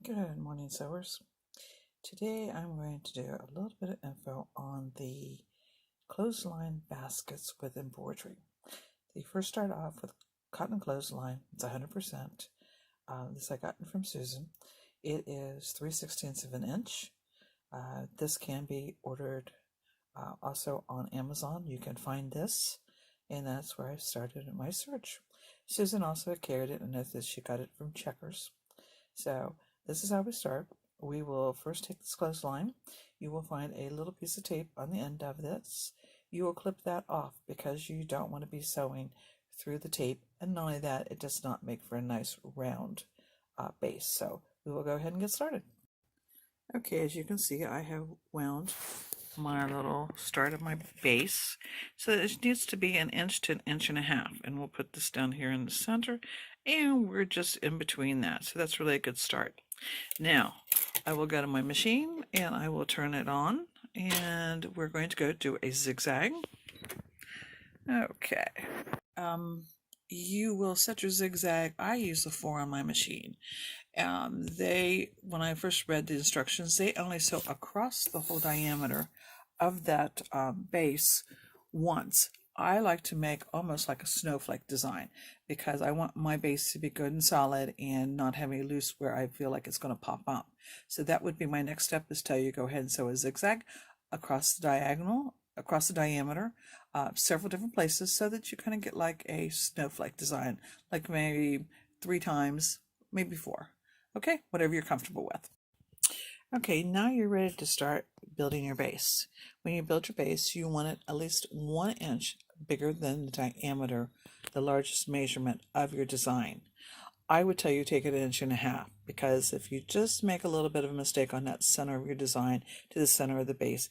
Good morning, sewers. Today I'm going to do a little bit of info on the clothesline baskets with embroidery. They first start off with cotton clothesline. It's 100%. This I got from Susan. It is 3/16 of an inch. This can be ordered also on Amazon. You can find this, and that's where I started my search. Susan also carried it, and I noticed she got it from Checkers. So this is how we start. We will first take this clothesline. You will find a little piece of tape on the end of this. You will clip that off because you don't want to be sewing through the tape, and not only that, it does not make for a nice round base. So we will go ahead and get started. Okay, as you can see, I have wound my little start of my base. So it needs to be 1 inch to 1.5 inches, and we'll put this down here in the center, and we're just in between that. So that's really a good start. Now I will go to my machine and I will turn it on, and we're going to go do a zigzag. Okay. You will set your zigzag. I use the 4 on my machine. When I first read the instructions, they only sew across the whole diameter of that base once. I like to make almost like a snowflake design because I want my base to be good and solid and not have any loose where I feel like it's going to pop up. So that would be my next step, is tell you go ahead and sew a zigzag across the diameter, several different places, so that you kind of get like a snowflake design, like maybe 3 times, maybe 4. Okay, whatever you're comfortable with. Okay, now you're ready to start building your base. When you build your base, you want it at least 1 inch bigger than the diameter, the largest measurement of your design. I would tell you take it 1.5 inches, because if you just make a little bit of a mistake on that center of your design to the center of the base,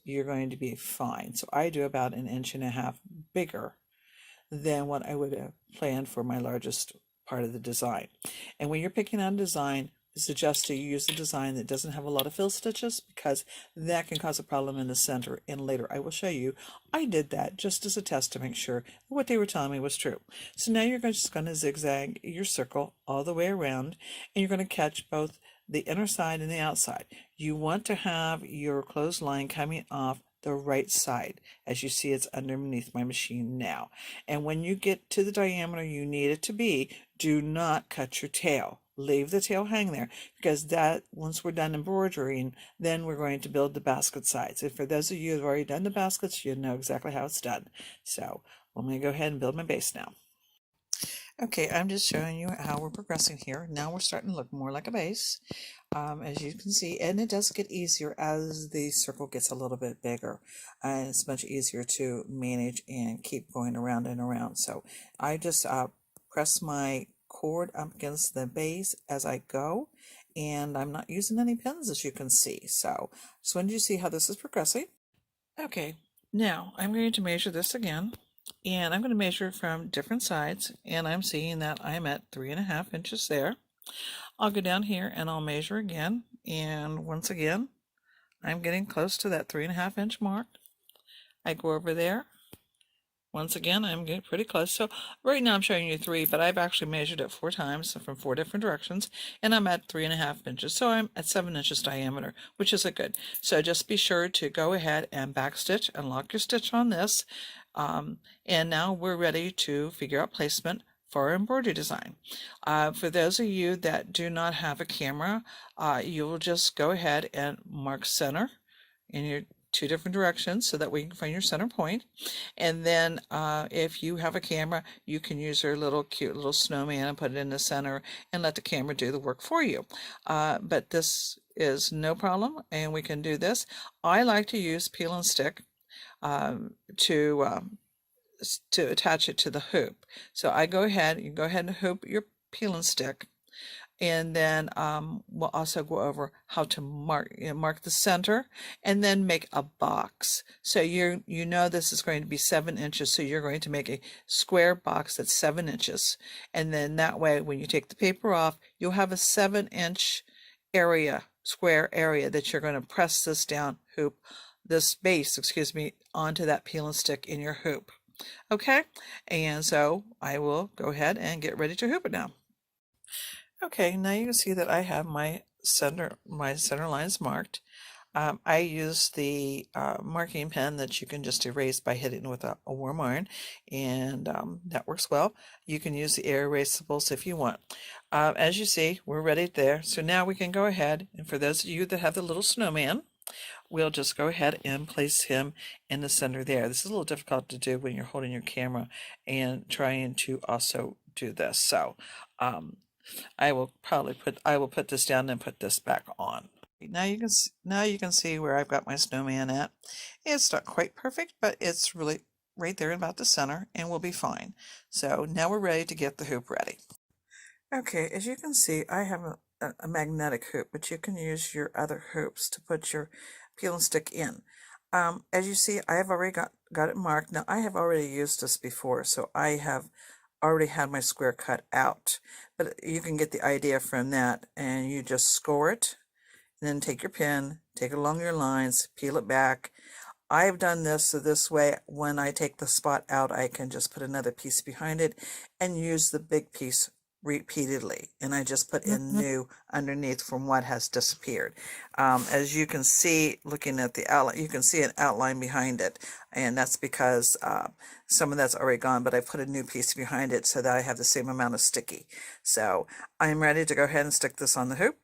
you're going to be fine. So I do about 1.5 inches bigger than what I would have planned for my largest part of the design. And when you're picking out a design, I suggest to use a design that doesn't have a lot of fill stitches, because that can cause a problem in the center, and later I will show you I did that just as a test to make sure that what they were telling me was true. So now you're just going to zigzag your circle all the way around, and you're going to catch both the inner side and the outside. You want to have your clothesline coming off the right side. As you see, it's underneath my machine now. And when you get to the diameter you need it to be, do not cut your tail. Leave the tail hang there, because that, once we're done embroidering, then we're going to build the basket sides. And for those of you who have already done the baskets, you know exactly how it's done. So I'm going to go ahead and build my base now. Okay, I'm just showing you how we're progressing here. Now we're starting to look more like a base, as you can see, and it does get easier as the circle gets a little bit bigger. It's much easier to manage and keep going around and around. So I just press my cord up against the base as I go, and I'm not using any pins, as you can see. So just wanted you to see how this is progressing. Okay, now I'm going to measure this again, and I'm going to measure from different sides, and I'm seeing that I'm at 3.5 inches there. I'll go down here and I'll measure again, and once again I'm getting close to that 3.5 inch mark. I go over there. Once again, I'm getting pretty close. So right now I'm showing you 3, but I've actually measured it 4 times from 4 different directions, and I'm at 3.5 inches. So I'm at 7 inches diameter, which is a good. So just be sure to go ahead and backstitch and lock your stitch on this. And now we're ready to figure out placement for our embroidery design. For those of you that do not have a camera, you will just go ahead and mark center in your 2 different directions so that we can find your center point. And then if you have a camera, you can use your little cute little snowman and put it in the center and let the camera do the work for you. But this is no problem, and we can do this. I like to use peel and stick to attach it to the hoop. So you go ahead and hoop your peel and stick, and then we'll also go over how to mark the center, and then make a box. So you know this is going to be 7 inches, so you're going to make a square box that's 7 inches, and then that way when you take the paper off, you'll have a 7-inch square area that you're going to press this base onto that peel and stick in your hoop. Okay, and so I will go ahead and get ready to hoop it now. Okay, now you can see that I have my center lines marked. I use the marking pen that you can just erase by hitting with a warm iron, and that works well. You can use the air erasables if you want. As you see, we're ready there. So now we can go ahead, and for those of you that have the little snowman, we'll just go ahead and place him in the center there. This is a little difficult to do when you're holding your camera and trying to also do this. So I will put this down and put this back on. Now you can see where I've got my snowman at. It's not quite perfect, but it's really right there in about the center, and we'll be fine. So now we're ready to get the hoop ready. Okay, as you can see, I have a magnetic hoop, but you can use your other hoops to put your peel and stick in. As you see, I have already got it marked. Now, I have already used this before, so I have already had my square cut out. But you can get the idea from that, and you just score it, and then take your pen, take it along your lines, peel it back. I've done this so this way, when I take the spot out, I can just put another piece behind it and use the big piece repeatedly, and I just put in new underneath from what has disappeared. As you can see, looking at the outline, you can see an outline behind it, and that's because some of that's already gone, but I put a new piece behind it so that I have the same amount of sticky. So I'm ready to go ahead and stick this on the hoop.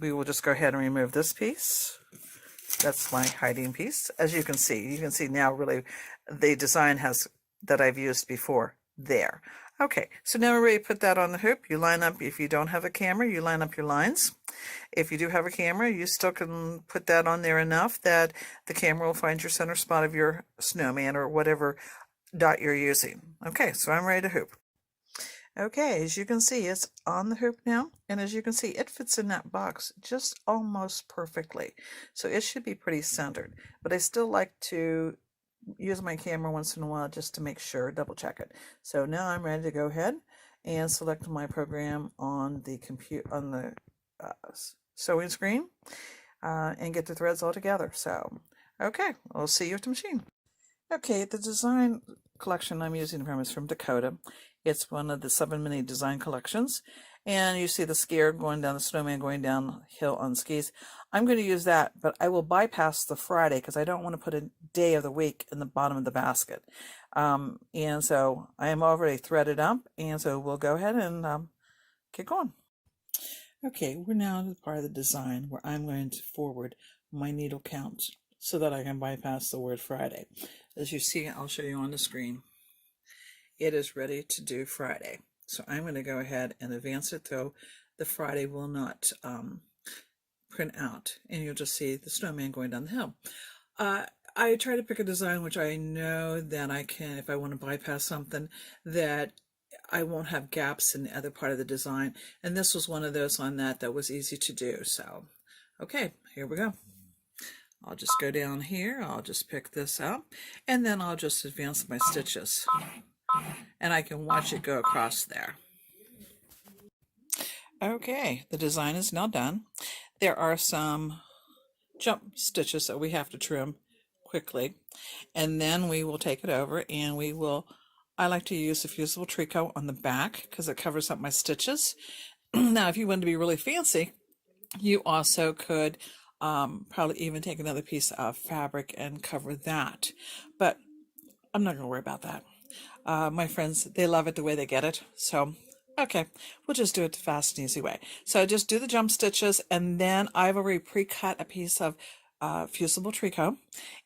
We will just go ahead and remove this piece. That's my hiding piece. As you can see now really the design that I've used before there. Okay, so now we're ready to put that on the hoop. You line up, if you don't have a camera, you line up your lines. If you do have a camera, you still can put that on there enough that the camera will find your center spot of your snowman or whatever dot you're using. Okay, so I'm ready to hoop. Okay, as you can see, it's on the hoop now, and as you can see, it fits in that box just almost perfectly. So it should be pretty centered, but I still like to use my camera once in a while just to make sure, double check it. So now I'm ready to go ahead and select my program on the sewing screen and get the threads all together. So, okay, we'll see you at the machine. Okay, the design collection I'm using from is from Dakota. It's one of the 7 mini design collections. And you see the skier going down, the snowman going downhill on skis. I'm going to use that, but I will bypass the Friday because I don't want to put a day of the week in the bottom of the basket. And so I am already threaded up, and so we'll go ahead and get going. Okay, we're now to the part of the design where I'm going to forward my needle count so that I can bypass the word Friday. As you see, I'll show you on the screen. It is ready to do Friday. So I'm going to go ahead and advance it, though the Friday will not print out, and you'll just see the snowman going down the hill. I try to pick a design which I know that I can, if I want to bypass something, that I won't have gaps in the other part of the design. And this was one of those on that was easy to do. So, okay, here we go. I'll just go down here. I'll just pick this up, and then I'll just advance my stitches. And I can watch it go across there. Okay, the design is now done. There are some jump stitches that we have to trim quickly, and then we will take it over and I like to use the fusible tricot on the back because it covers up my stitches. Now, if you want to be really fancy, you also could probably even take another piece of fabric and cover that, but I'm not going to worry about that. My friends, they love it the way they get it. So, okay, we'll just do it the fast and easy way. So just do the jump stitches, and then I've already pre-cut a piece of fusible tricot,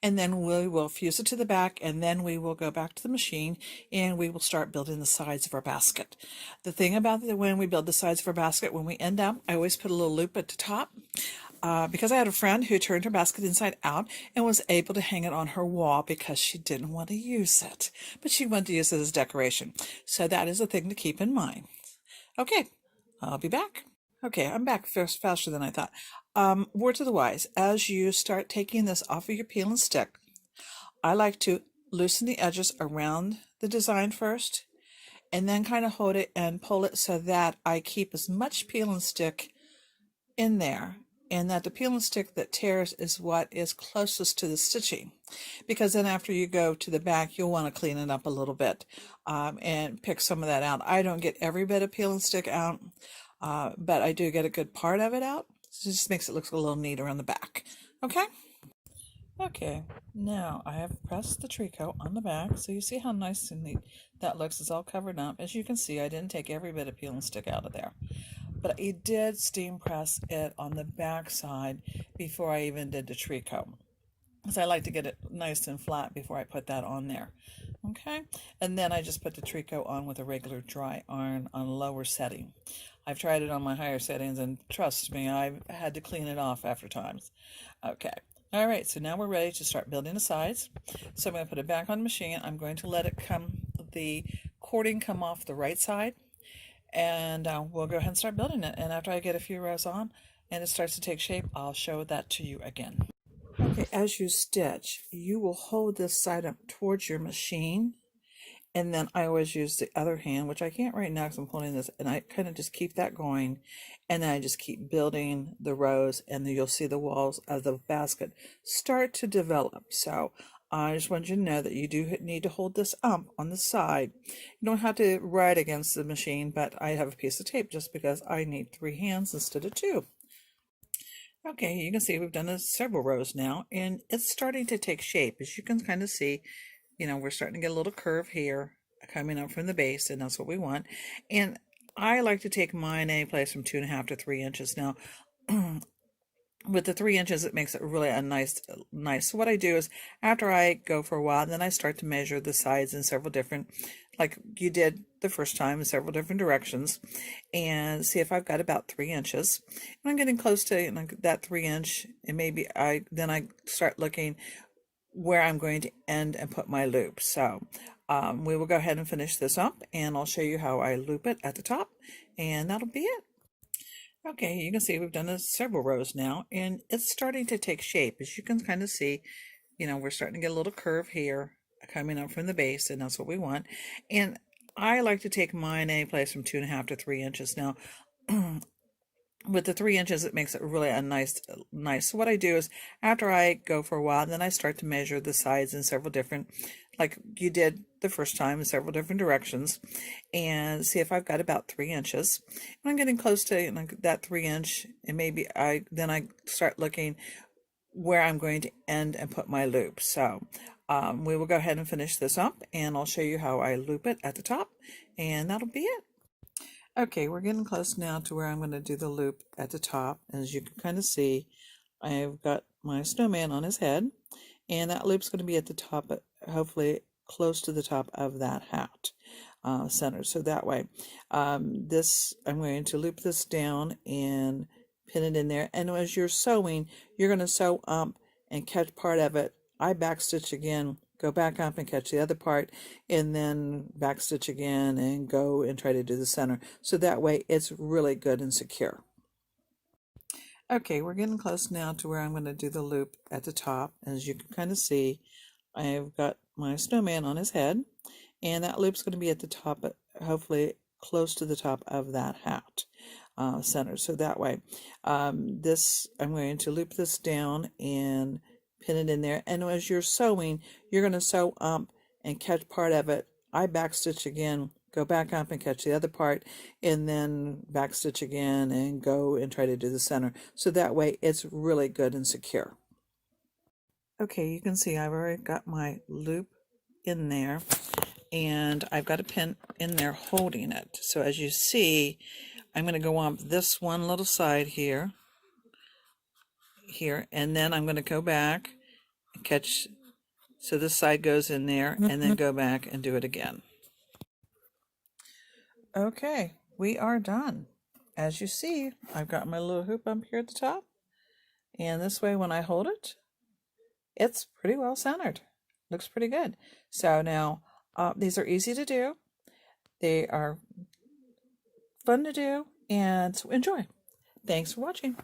and then we will fuse it to the back, and then we will go back to the machine and we will start building the sides of our basket. The thing about when we build the sides of our basket, when we end up, I always put a little loop at the top. Because I had a friend who turned her basket inside out and was able to hang it on her wall because she didn't want to use it, but she wanted to use it as decoration. So that is a thing to keep in mind. Okay, I'll be back. Okay, I'm back faster than I thought. Word to the wise, as you start taking this off of your peel and stick, I like to loosen the edges around the design first, and then kind of hold it and pull it so that I keep as much peel and stick in there and that the peel and stick that tears is what is closest to the stitching, because then after you go to the back you'll want to clean it up a little bit and pick some of that out. I don't get every bit of peel and stick out, but I do get a good part of it out, so it just makes it look a little neater on the back. Okay, now I have pressed the tricot on the back, so you see how nice and neat that looks. It's all covered up. As you can see, I didn't take every bit of peel and stick out of there, but I did steam press it on the back side before I even did the tricot, because I like to get it nice and flat before I put that on there. Okay, and then I just put the tricot on with a regular dry iron on lower setting. I've tried it on my higher settings, and trust me, I've had to clean it off after times. Okay. All right, so now we're ready to start building the sides. So I'm going to put it back on the machine. I'm going to let it the cording come off the right side, and we'll go ahead and start building it. And after I get a few rows on and it starts to take shape, I'll show that to you again. Okay, as you stitch, you will hold this side up towards your machine, and then I always use the other hand, which I can't right now because I'm holding this, and I kind of just keep that going, and then I just keep building the rows, and then you'll see the walls of the basket start to develop. So I just want you to know that you do need to hold this up on the side. You don't have to right against the machine, but I have a piece of tape just because I need 3 hands instead of 2. Okay, you can see we've done several rows now, and it's starting to take shape. As you can kind of see, we're starting to get a little curve here coming up from the base, and that's what we want. And I like to take mine any place from 2.5 to 3 inches. Now, with the 3 inches, it makes it really a nice. So what I do is, after I go for a while, then I start to measure the sides in several different, like you did the first time, in several different directions, and see if I've got about 3 inches. And I'm getting close to that 3 inch, and maybe I start looking where I'm going to end and put my loop. So we will go ahead and finish this up, and I'll show you how I loop it at the top, and that'll be it. Okay, you can see we've done several rows now, and it's starting to take shape. As you can kind of see, we're starting to get a little curve here coming up from the base, and that's what we want. And I like to take mine any place from 2.5 to 3 inches. Now, with the 3 inches, it makes it really a nice. So what I do is, after I go for a while, then I start to measure the sides in several different, like you did the first time, in several different directions, and see if I've got about 3 inches. And I'm getting close to that 3 inch, and maybe I start looking where I'm going to end and put my loop. So we will go ahead and finish this up, and I'll show you how I loop it at the top, and that'll be it. Okay, we're getting close now to where I'm going to do the loop at the top. As you can kind of see, I've got my snowman on his head, and that loop's going to be at the top, hopefully close to the top of that hat center. So that way, I'm going to loop this down and pin it in there. And as you're sewing, you're going to sew up and catch part of it. I backstitch again, go back up and catch the other part, and then backstitch again and go and try to do the center. So that way it's really good and secure. Okay, we're getting close now to where I'm going to do the loop at the top. As you can kind of see, I've got my snowman on his head, and that loop's going to be at the top, hopefully close to the top of that hat center. So that way, I'm going to loop this down and pin it in there. And as you're sewing, you're going to sew up and catch part of it. I backstitch again, go back up and catch the other part, and then backstitch again and go and try to do the center. So that way it's really good and secure. Okay, you can see I've already got my loop in there, and I've got a pin in there holding it. So as you see, I'm going to go on this one little side here, and then I'm going to go back and catch, so this side goes in there, and then go back and do it again. Okay, we are done. As you see, I've got my little hoop up here at the top, and this way when I hold it, it's pretty well centered. Looks pretty good. So now, these are easy to do. They are fun to do, and so enjoy. Thanks for watching.